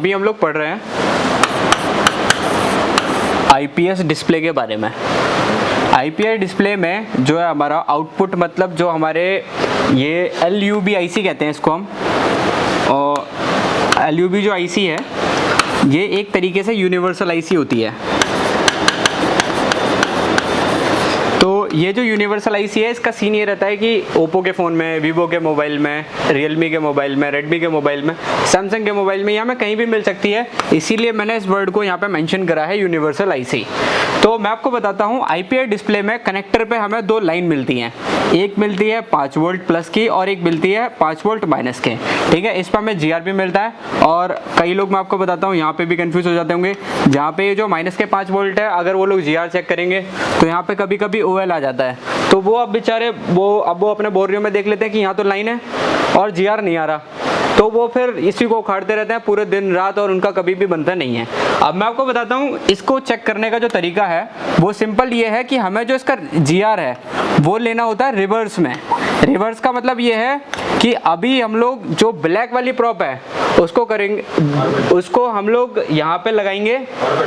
अभी हम लोग पढ़ रहे हैं आईपीएस डिस्प्ले के बारे में। आईपीएस डिस्प्ले में जो है हमारा आउटपुट, मतलब जो हमारे ये एलयूबी आईसी कहते हैं इसको हम, और एलयूबी जो आईसी है ये एक तरीके से यूनिवर्सल आईसी होती है। तो ये जो यूनिवर्सल आईसी है इसका सीन ये रहता है कि ओप्पो के फ़ोन में, वीवो के मोबाइल में, रियलमी के मोबाइल में, रेडमी के मोबाइल में, सैमसंग के मोबाइल में, या में कहीं भी मिल सकती है, इसीलिए मैंने इस वर्ड को यहाँ पे मेंशन करा है यूनिवर्सल आईसी। तो मैं आपको बताता हूँ आईपीएस डिस्प्ले में कनेक्टर पे हमें दो लाइन मिलती हैं, एक मिलती है 5 वोल्ट प्लस की और एक मिलती है 5 वोल्ट माइनस के, ठीक है। इस पर हमें जीआर भी मिलता है, और कई लोग, मैं आपको बताता हूँ, यहाँ पे भी कंफ्यूज हो जाते होंगे। जहाँ पे जो माइनस के 5 वोल्ट है, अगर वो लोग जीआर चेक करेंगे तो यहाँ पे कभी कभी ओएल आ जाता है, तो वो अब बेचारे वो अपने बोरियो में देख लेते हैं कि यहाँ तो लाइन है और जीआर नहीं आ रहा, तो वो फिर इसी को उखाड़ते रहते हैं पूरे दिन रात, और उनका कभी भी बनता नहीं है। अब मैं आपको बताता हूँ इसको चेक करने का जो तरीका है वो सिंपल ये है कि हमें जो इसका जीआर है वो लेना होता है रिवर्स में। रिवर्स का मतलब ये है कि अभी हम लोग जो ब्लैक वाली प्रॉप है उसको करेंगे, उसको हम लोग यहाँ पे लगाएंगे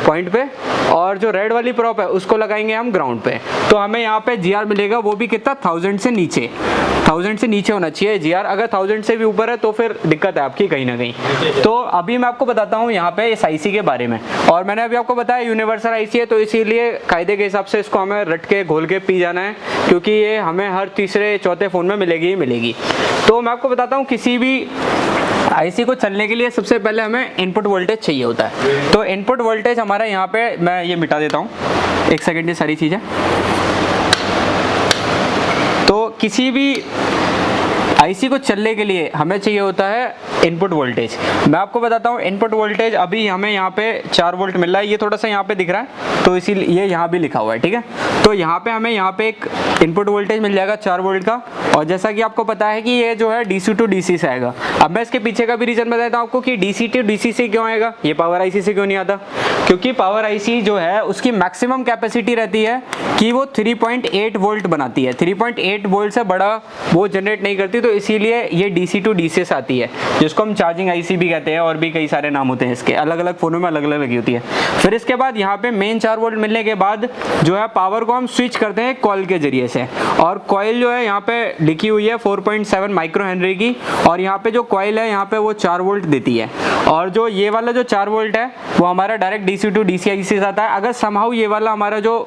पॉइंट पे, और जो रेड वाली प्रॉप है उसको लगाएंगे हम ग्राउंड पे। तो हमें यहाँ पे जीआर मिलेगा, वो भी कितना, 1000 से नीचे, 1000 से नीचे होना चाहिए जीआर। अगर 1000 से भी ऊपर है तो फिर दिक्कत है आपकी कहीं ना कहीं। तो अभी मैं आपको बताता हूँ यहाँ पे इस आईसी के बारे में, और मैंने अभी आपको बताया यूनिवर्सल आईसी है, तो इसीलिए कायदे के हिसाब से इसको हमें रट के घोल के पी जाना है, क्योंकि ये हमें हर तीसरे चौथे फ़ोन में मिलेगी ही मिलेगी। तो मैं आपको बताता हूँ किसी भी आईसी को चलने के लिए सबसे पहले हमें इनपुट वोल्टेज चाहिए होता है। तो इनपुट वोल्टेज हमारा यहाँ पे, मैं ये मिटा देता हूँ, एक सेकेंड, ये सारी चीज़ें। तो किसी भी आईसी को चलने के लिए हमें चाहिए होता है इनपुट वोल्टेज। मैं आपको बताता हूँ इनपुट वोल्टेज अभी हमें यहाँ पे 4 वोल्ट मिल रहा है, ये थोड़ा सा यहाँ पे दिख रहा है तो इसीलिए ये यहाँ भी लिखा हुआ है, ठीक है। तो यहाँ पे हमें यहाँ पे एक इनपुट वोल्टेज मिल जाएगा 4 वोल्ट का, और जैसा कि आपको पता है कि ये जो है डीसी टू डीसी से आएगा। अब मैं इसके पीछे का भी रीजन बताता हूँ आपको कि डीसी टू डीसी से क्यों आएगा, ये पावर आईसी से क्यों नहीं आता, क्योंकि पावर आईसी जो है उसकी मैक्सिमम कैपेसिटी रहती है कि वो 3.8 वोल्ट बनाती है, 3.8 वोल्ट से बड़ा वो जनरेट नहीं करती, तो इसीलिए ये डीसी टू डीसी से आती है, जिसको हम चार्जिंग आईसी भी कहते हैं, और भी कई सारे नाम होते हैं इसके, अलग अलग फोनों में अलग अलग लगी होती है। फिर इसके बाद यहाँ पे मेन 4 वोल्ट मिलने के बाद जो है पावर को हम स्विच करते हैं कॉइल के जरिए से, और कॉइल जो है यहाँ पे लिखी हुई है 4.7 माइक्रो हेनरी की, और यहाँ पे जो कॉइल है यहाँ पे वो 4 वोल्ट देती है, और जो ये वाला जो 4 वोल्ट है वो हमारा direct DC to DC IC से आता है। अगर समहाउ ये वाला हमारा जो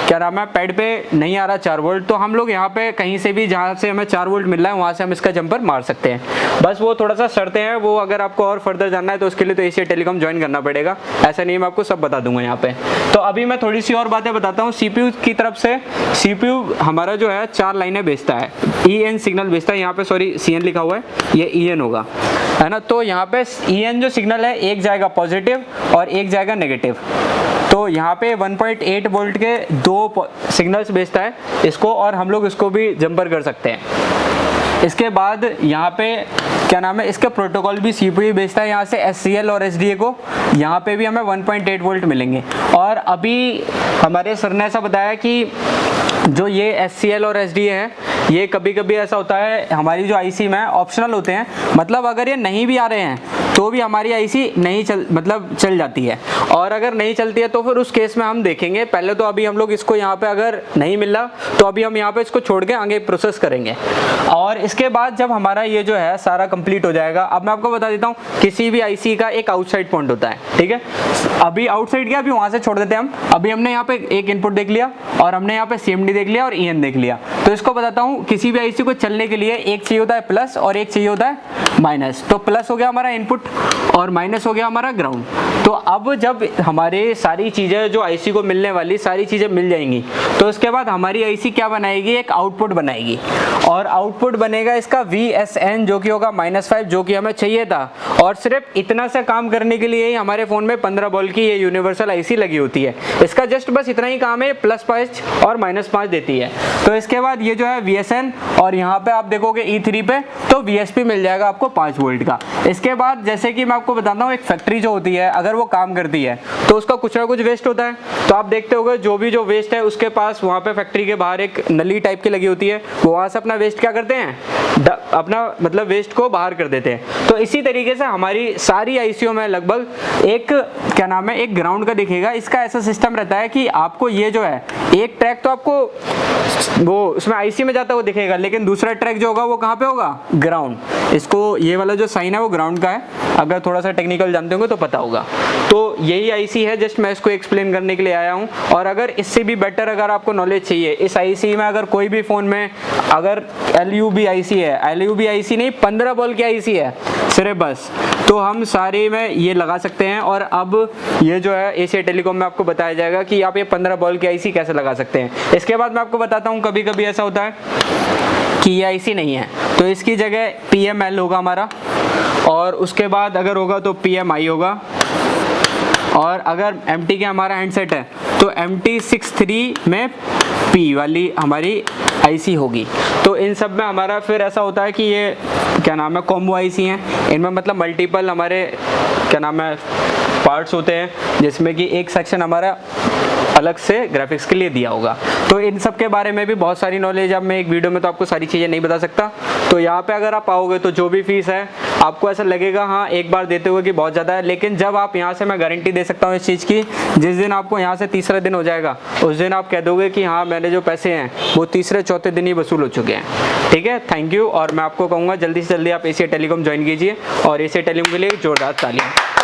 क्या नाम है पैड पे नहीं आ रहा 4 वोल्ट, तो हम लोग यहाँ पे कहीं से भी जहाँ से हमें 4 वोल्ट मिल रहा है वहाँ से हम इसका जंपर मार सकते हैं। बस वो थोड़ा सा शर्तें हैं, वो अगर आपको और फर्दर जानना है तो उसके लिए तो एशिया टेलीकॉम ज्वाइन करना पड़ेगा, ऐसा नहीं मैं आपको सब बता दूंगा यहाँ पे। तो अभी मैं थोड़ी सी और बातें बताता हूँ सीपीयू की तरफ से। सीपीयू हमारा जो है 4 लाइनें भेजता है, EN सिग्नल भेजता है, यहाँ पे सॉरी CN लिखा हुआ है, ये EN होगा, है ना। तो यहाँ पे EN जो सिग्नल है एक जाएगा पॉजिटिव और एक जाएगा नेगेटिव। तो यहाँ पे 1.8 वोल्ट के 2 सिग्नल्स भेजता है इसको, और हम लोग इसको भी जंपर कर सकते हैं। इसके बाद यहाँ पे क्या नाम है, इसका प्रोटोकॉल भी सीपीयू भेजता है यहाँ से SCL और SDA को, यहाँ पे भी हमें 1.8 वोल्ट मिलेंगे। और अभी हमारे सर ने ऐसा बताया कि जो ये SCL और SDA है ये कभी कभी ऐसा होता है हमारी जो आईसी में ऑप्शनल होते हैं, मतलब अगर ये नहीं भी आ रहे हैं तो भी हमारी आईसी नहीं चल जाती है, और अगर नहीं चलती है तो फिर उस केस में हम देखेंगे। पहले तो अभी हम लोग इसको यहाँ पे अगर नहीं मिल रहा तो अभी हम यहाँ पे इसको छोड़ के आगे प्रोसेस करेंगे, और इसके बाद जब हमारा ये जो है सारा कंप्लीट हो जाएगा, अब मैं आपको बता देता हूँ किसी भी आईसी का एक आउटसाइड पॉइंट होता है, ठीक है। अभी आउटसाइड क्या, अभी वहाँ से छोड़ देते हैं हम। अभी हमने यहाँ पे एक इनपुट देख लिया, और हमने यहाँ पे CMD देख लिया और EN देख लिया। तो इसको बताता हूँ किसी भी आईसी को चलने के लिए एक चाहिए होता है प्लस और एक चाहिए होता है माइनस। तो प्लस हो गया हमारा इनपुट और माइनस हो गया हमारा ग्राउंड। तो अब जब हमारे सारी चीज़ें जो आईसी को मिलने वाली सारी चीज़ें मिल जाएंगी, तो उसके बाद हमारी आईसी क्या बनाएगी, एक आउटपुट बनाएगी, और आउटपुट बनेगा इसका VSN जो कि होगा -5, जो कि हमें चाहिए था। और सिर्फ इतना सा काम करने के लिए ही हमारे फ़ोन में 15 वोल्ट की ये यूनिवर्सल आईसी लगी होती है। इसका जस्ट बस इतना ही काम है, +5 और -5 देती है। तो इसके बाद ये जो है VSN, और यहाँ पे आप देखोगे E3 पे तो VSP मिल जाएगा आपको 5 वोल्ट का। इसके बाद जैसे कि मैं आपको बताता हूँ, एक फैक्ट्री जो होती है अगर वो काम करती है तो उसका कुछ ना कुछ वेस्ट होता है। तो आप देखते होगे जो वेस्ट है उसके पास वहाँ पे फैक्ट्री के बाहर एक नली टाइप की लगी होती है, वो वहाँ से अपना वेस्ट क्या करते हैं अपना मतलब वेस्ट को बाहर कर देते हैं। तो इसी तरीके से हमारी सारी आईसीयू में लगभग एक क्या नाम है, एक ग्राउंड का दिखेगा। इसका ऐसा सिस्टम रहता है कि आपको ये जो है एक ट्रैक तो आपको वो उसमें आईसी में जाता हुआ दिखेगा, लेकिन दूसरा ट्रैक जो होगा वो कहाँ पे होगा, ग्राउंड। इसको ये वाला जो साइन है वो ग्राउंड का है, अगर थोड़ा सा टेक्निकल जानते होंगे तो पता होगा। तो यही आईसी है, जस्ट मैं इसको एक्सप्लेन करने के लिए आया हूँ। और अगर इससे भी बेटर अगर आपको नॉलेज चाहिए इस आईसी में, अगर कोई भी फोन में अगर एलयूबी आईसी है, एलयूबी आईसी नहीं 15 वोल्ट की आईसी है सिर्फ बस, तो हम सारे में ये लगा सकते हैं। और अब ये जो है एशिया टेलीकॉम में आपको बताया जाएगा कि आप ये 15 वोल्ट की आईसी कैसे लगा सकते हैं। इसके बाद मैं आपको बताता हूँ, कभी कभी ऐसा होता है कि ये आईसी नहीं है तो इसकी जगह PML होगा हमारा, और उसके बाद अगर होगा तो PMI होगा, और अगर MT का हमारा हैंडसेट है तो MT63 में P वाली हमारी आईसी होगी। तो इन सब में हमारा फिर ऐसा होता है कि ये क्या नाम है, कॉम्बो आईसी हैं। इनमें मतलब मल्टीपल हमारे क्या नाम है पार्ट्स होते हैं, जिसमें कि एक सेक्शन हमारा अलग से ग्राफिक्स के लिए दिया होगा। तो इन सब के बारे में भी बहुत सारी नॉलेज, अब मैं एक वीडियो में तो आपको सारी चीज़ें नहीं बता सकता। तो यहाँ पे अगर आप आओगे तो जो भी फीस है आपको ऐसा लगेगा हाँ एक बार देते हुए कि बहुत ज़्यादा है, लेकिन जब आप यहाँ से, मैं गारंटी दे सकता हूँ इस चीज़ की, जिस दिन आपको यहाँ से तीसरा दिन हो जाएगा उस दिन आप कह दोगे कि हाँ मैंने जो पैसे हैं वो तीसरे चौथे दिन ही वसूल हो चुके हैं। ठीक है, थैंक यू। और मैं आपको कहूँगा जल्दी से जल्दी आप एशिया टेलीकॉम ज्वाइन कीजिए, और एशिया टेलीकॉम के लिए जोरदार तालियां।